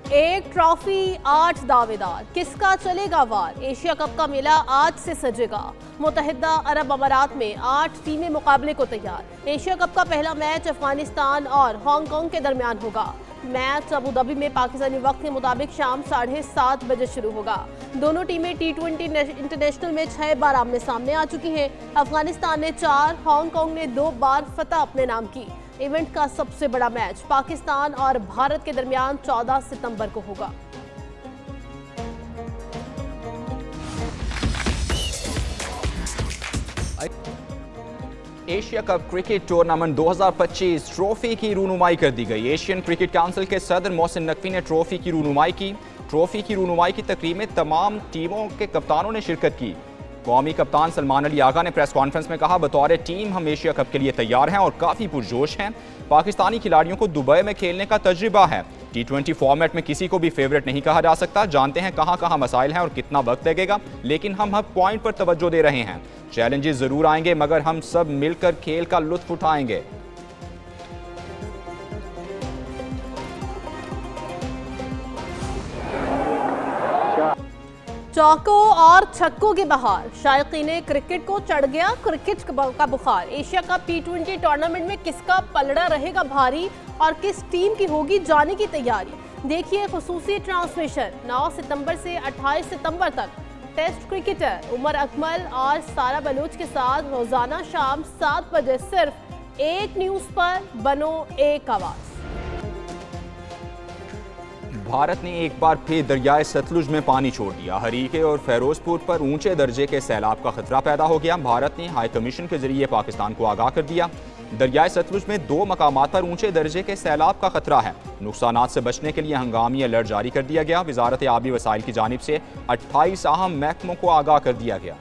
एक ट्रॉफी 8 दावेदार, किसका चलेगा वार? एशिया कप का मेला आज से सजेगा। मुत्तहिदा अरब अमारात में 8 टीमें मुकाबले को तैयार। एशिया कप का पहला मैच अफगानिस्तान और हांगकांग के दरमियान होगा। मैच अबू धाबी में पाकिस्तानी वक्त के मुताबिक शाम 7:30 बजे शुरू होगा। दोनों टीमें T20 इंटरनेशनल में 6 बार आमने सामने आ चुकी हैं। अफगानिस्तान ने 4, हांगकांग ने 2 बार फतह अपने नाम की। इवेंट का सबसे बड़ा मैच पाकिस्तान और भारत के दरमियान 14 सितंबर को होगा। Asia cup cricket tournament 2025 trophy की रूनुमाई कर दी गई। एशियन क्रिकेट काउंसिल के सदर मोहसिन नकवी ने ट्रॉफी की रूनुमाई की। ट्रॉफी की रूनुमाई की तकरीब में तमाम टीमों के कप्तानों ने शिरकत की। कौमी कप्तान सलमान अली आगा ने प्रेस कॉन्फ्रेंस में कहा, बतौर टीम हम एशिया कप के लिए तैयार हैं और काफ़ी पुरजोश हैं। पाकिस्तानी खिलाड़ियों को दुबई में खेलने का तजुर्बा है। T20 फॉर्मेट में किसी को भी फेवरेट नहीं कहा जा सकता। जानते हैं कहां कहां मसाइल हैं और कितना वक्त लगेगा, लेकिन हम हर पॉइंट पर तवज्जो दे रहे हैं। चैलेंजेस जरूर आएंगे, मगर हम सब मिलकर खेल का लुत्फ उठाएंगे। चौकों और छक्कों की बहार, शायकीन क्रिकेट को चढ़ गया क्रिकेट का बुखार। एशिया कप T20 टूर्नामेंट में किसका पलड़ा रहेगा भारी और किस टीम की होगी जाने की तैयारी? देखिए खुसूसी ट्रांसमिशन। 9 सितंबर से 28 सितंबर तक टेस्ट क्रिकेटर उमर अकमल और सारा बलूच के साथ रोजाना शाम 7 बजे सिर्फ एक न्यूज पर। बनो एक आवाज। भारत ने एक बार फिर दरियाए सतलुज में पानी छोड़ दिया। हरीके और फिरोजपुर पर ऊंचे दर्जे के सैलाब का खतरा पैदा हो गया। भारत ने हाई कमीशन के जरिए पाकिस्तान को आगाह कर दिया। दरियाए सतलुज में 2 मकामात पर ऊंचे दर्जे के सैलाब का खतरा है। नुकसानात से बचने के लिए हंगामी अलर्ट जारी कर दिया गया। वजारत आबी वसाइल की जानिब से 28 अहम महकमों को आगाह कर दिया गया।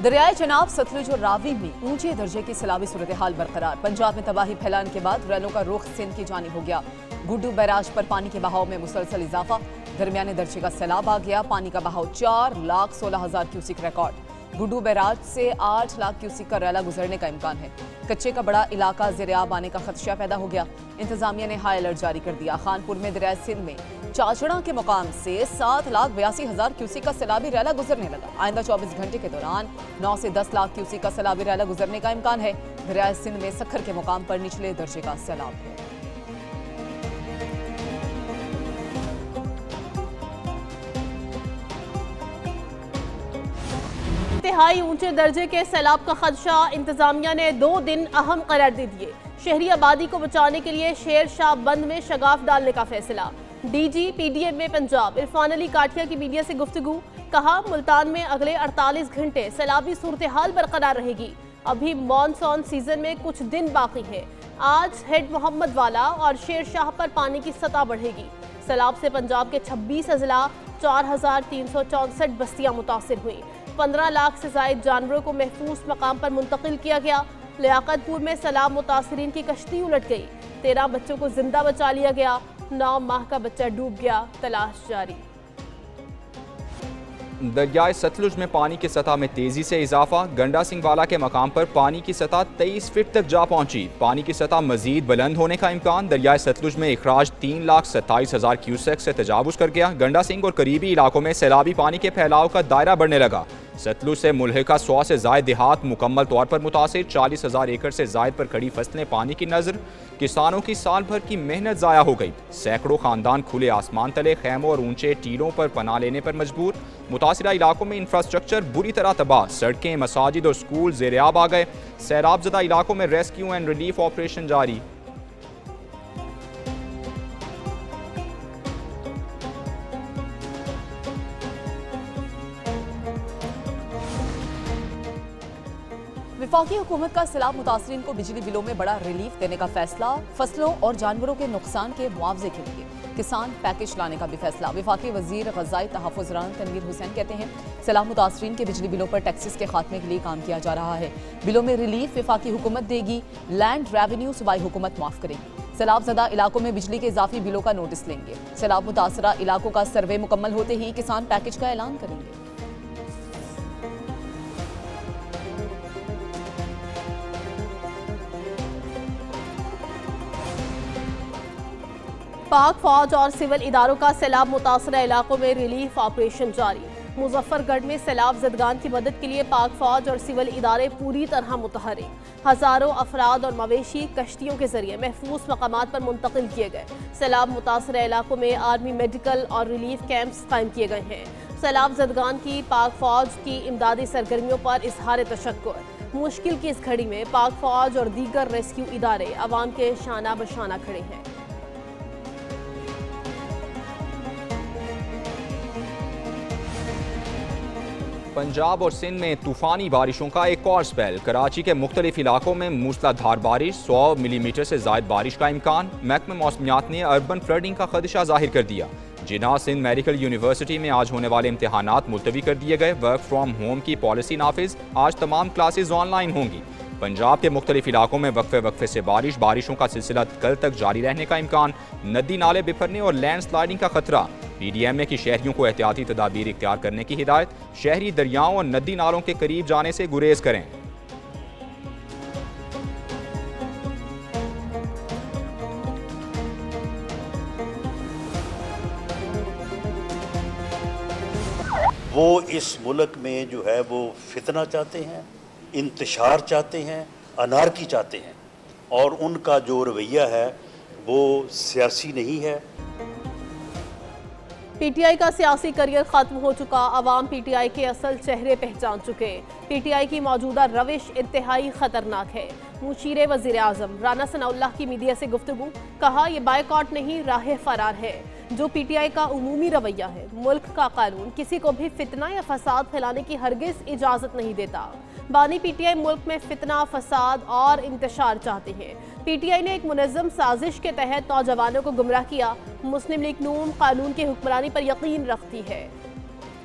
दरियाए चनाब, सतलुज और रावी में ऊंचे दर्जे की सैलाबी सूरत हाल बरकरार। पंजाब में तबाही फैलाने के बाद रैलों का रुख सिंध की जानिब हो गया। गुड्डू बैराज पर पानी के बहाव में मुसलसल इजाफा, दरमियाने दर्जे का सैलाब आ गया। पानी का बहाव 4,16,000 क्यूसिक रिकॉर्ड। गुड्डू बैराज से 8 लाख क्यूसिक का रैला गुजरने का इम्कान है। कच्चे का बड़ा इलाका ज़ेर-ए-आब आने का खदशा पैदा हो गया। इंतजामिया ने हाई अलर्ट जारी कर दिया। खानपुर में दरियाए सिंध में चाचड़ा के मुकाम से 7,82,000 क्यूसिक का सैलाबी रैला गुजरने लगा। आइंदा 24 घंटे के दौरान 9 से 10 लाख क्यूसिक का सैलाबी रैला गुजरने का इम्कान है। दरियाए सिंध में सखर के मुकाम पर निचले दर्जे का सैलाब है। इंतहाई ऊंचे दर्जे के सैलाब का खदशा, इंतजामिया ने 2 दिन अहम करार दे दिए। शहरी आबादी को बचाने के लिए शेर शाह बंद में शगाफ डालने का फैसला। DG PDM में पंजाब इरफान अली काठिया की मीडिया से गुफ्तगू, कहा मुल्तान में अगले 48 घंटे सैलाबी सूरत हाल बरकरार रहेगी। अभी मॉनसून सीजन में कुछ दिन बाकी है। आज हेड मोहम्मद वाला और शेर शाह पर पानी की सतह बढ़ेगी। सैलाब से पंजाब के 26 अजला 4,364 बस्तियां मुतासिर हुई। 15 लाख से जायद जानवरों को महफूज मकाम पर मुंतकिल किया गया। लियाकतपुर में सैलाब मुतासरीन की कश्ती उलट गई। 13 बच्चों को जिंदा बचा लिया गया। 9 माह का बच्चा डूब गया, तलाश जारी। दरियाए सतलुज में पानी की सतह में तेजी से इजाफा। गंडा सिंह वाला के मकाम पर पानी की सतह 23 फीट तक जा पहुंची। पानी की सतह मजीद बुलंद होने का इम्कान। दरियाए सतलुज में इखराज 3,27,000 क्यूसेक से तजावुज कर गया। गंडा सिंह और करीबी इलाकों में सैलाबी पानी के फैलाव का दायरा बढ़ने लगा। सतलुज से मुल्हिका 100 से जायद देहात मुकम्मल तौर पर मुतासिर। 40,000 एकड़ से जायद पर खड़ी फसलें पानी की नजर। किसानों की साल भर की मेहनत जाया हो गई। सैकड़ों खानदान खुले आसमान तले खैमों और ऊंचे टीलों पर पनाह लेने पर मजबूर। मुतासिरा इलाकों में इंफ्रास्ट्रक्चर बुरी तरह तबाह। सड़कें, मसाजिद और स्कूल ज़ेर-ए-आब आ गए। सैलाबज़दा इलाकों में रेस्क्यू एंड रिलीफ ऑपरेशन जारी। वफाकी हुकूमत का सैलाब मुतासरीन को बिजली बिलों में बड़ा रिलीफ देने का फैसला। फसलों और जानवरों के नुकसान के मुआवजे के लिए किसान पैकेज लाने का भी फैसला। वफाकी वजीर ग़ज़ाई तहफ़्फ़ुज़ राना तनवीर हुसैन कहते हैं, सैलाब मुतासरीन के बिजली बिलों पर टैक्सेस के खात्मे के लिए काम किया जा रहा है। बिलों में रिलीफ वफाकी हुकूमत देगी। लैंड रेवेन्यू सूबाई हुकूमत माफ़ करेगी। सैलाब ज़दा इलाकों में बिजली के इजाफी बिलों का नोटिस लेंगे। सैलाब मुतासरा इलाकों का सर्वे मुकम्मल होते ही किसान पैकेज का ऐलान करेंगे। पाक फौज और सिविल इदारों का सैलाब मुतासरा इलाकों में रिलीफ ऑपरेशन जारी। मुजफ्फरगढ़ में सैलाब ज़दगान की मदद के लिए पाक फौज और सिविल इदारे पूरी तरह मुतहरिक। हज़ारों अफराद और मवेशी कश्तियों के जरिए महफूज मकामात पर मुंतकिल किए गए। सैलाब मुतासरा इलाकों में आर्मी मेडिकल और रिलीफ कैंप्स कायम किए गए हैं। सैलाब ज़दगान की पाक फौज की इमदादी सरगर्मियों पर इजहार तशक्कुर। मुश्किल की इस घड़ी में पाक फौज और दीगर रेस्क्यू इदारे अवाम के शाना बशाना खड़े हैं। पंजाब और सिंध में तूफानी बारिशों का एक और स्पेल। कराची के मुख्तलिफ इलाकों में मूसलाधार बारिश, 100 मिलीमीटर से ज़ायद बारिश का इम्कान। महकमा मौसमियात ने अर्बन फ्लडिंग का खदशा जाहिर कर दिया। जिन्ना सिंध मेडिकल यूनिवर्सिटी में आज होने वाले इम्तहानात मुलतवी कर दिए गए। वर्क फ्राम होम की पॉलिसी नाफिज, आज तमाम क्लासेज ऑनलाइन होंगी। पंजाब के मुख्तलिफ इलाकों में वक्फे से बारिशों का सिलसिला कल तक जारी रहने का इम्कान। नदी नाले बिफरने और लैंड स्लाइडिंग का खतरा। PDMA की शहरियों को एहतियाती तदाबीर इख्तियार करने की हिदायत। शहरी दरियाओं और नदी नालों के करीब जाने से गुरेज करें। वो इस मुल्क में जो है वो फितना चाहते हैं, इंतशार चाहते हैं, अनारकी चाहते हैं, और उनका जो रवैया है वो सियासी नहीं है। PTI का सियासी करियर खत्म हो चुका। अवाम PTI के असल चेहरे पहचान चुके। PTI की मौजूदा रविश इंतहाई खतरनाक है। मुशीर वज़ीर आज़म राना सनाउल्लाह की मीडिया से गुफ्तगू। कहा, यह बायकॉट नहीं, राह फरार है। जो PTI का उमूमी रवैया है, मुल्क का कानून किसी को भी फितना या फसाद फैलाने की हरगिज इजाज़त नहीं देता। बानी PTI मुल्क में फितना, फसाद और इंतशार चाहते हैं। PTI ने एक मुनज़्ज़म साजिश के तहत नौजवानों को गुमराह किया। मुस्लिम लीग नून कानून की हुक्मरानी पर यकीन रखती है।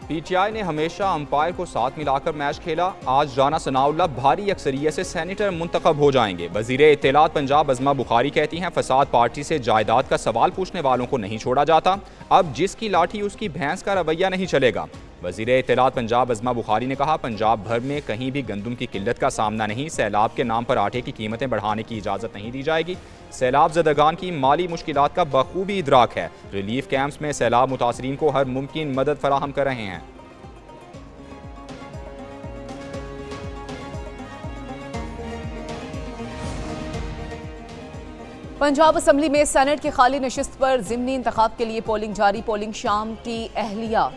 PTI ने हमेशा अंपायर को साथ मिलाकर मैच खेला। आज राना सनाउल्लाह भारी अक्सरियत से सेनेटर मुंतखब हो जाएंगे। वज़ीर इत्तलात पंजाब अज़मा बुखारी कहती हैं, फसाद पार्टी से जायदाद का सवाल पूछने वालों को नहीं छोड़ा जाता। अब जिसकी लाठी उसकी भैंस का रवैया नहीं चलेगा। वज़ीर इत्तलात पंजाब अज़मा बुखारी ने कहा, पंजाब भर में कहीं भी गंदम की किल्लत का सामना नहीं। सैलाब के नाम पर आटे की कीमतें बढ़ाने की इजाज़त नहीं दी जाएगी। सैलाब ज़दगान की माली मुश्किलात का बखूबी इदराक है। रिलीफ कैंप्स में सैलाब मुतासरीन को हर मुमकिन मदद फराहम कर रहे हैं। पंजाब असम्बली में सेनेट की खाली नशिस्त पर ज़िमनी इंतखाब के लिए पोलिंग जारी। पोलिंग शाम की अहलिया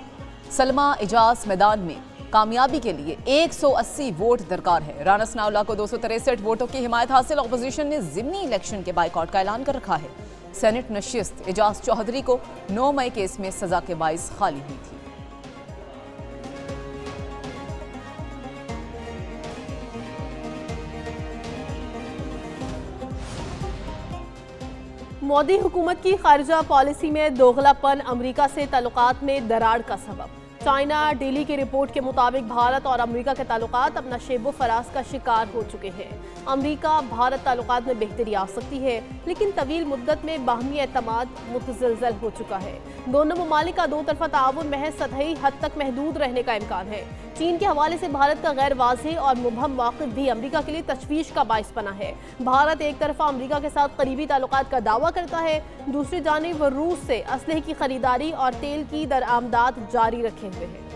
सलमा एजाज मैदान में कामयाबी के लिए 180 वोट दरकार है। राना सनाउल्लाह को 263 वोटों की हिमायत हासिल। अपोजिशन ने ज़िमनी इलेक्शन के बाइकॉट का ऐलान कर रखा है। सेनेट नशिस्त एजाज चौधरी को 9 मई केस में सजा के बाइस खाली हुई थी। मोदी हुकूमत की खारिजा पॉलिसी में दोगलापन अमेरिका से ताल्लुकात में दरार का सबब। चाइना डेली की रिपोर्ट के मुताबिक भारत और अमेरिका के ताल्लुकात अपना शेबो फराज का शिकार हो चुके हैं। अमेरिका भारत ताल्लुकात में बेहतरी आ सकती है, लेकिन तवील मुद्दत में बाहमी एतमाद मुतज़लज़ल हो चुका है। दोनों ममालिक का दो तरफा ताउन महज सतही हद तक महदूद रहने का इम्कान है। चीन के हवाले से भारत का गैर वाज़ेह और मुबहम मौक़िफ़ भी अमेरिका के लिए तशवीश का बाइस बना है। भारत एक तरफा अमेरिका के साथ करीबी ताल्लुकात का दावा करता है, दूसरी जानिब रूस से असलहे की खरीदारी और तेल की दरआमदात जारी रखे हुए हैं।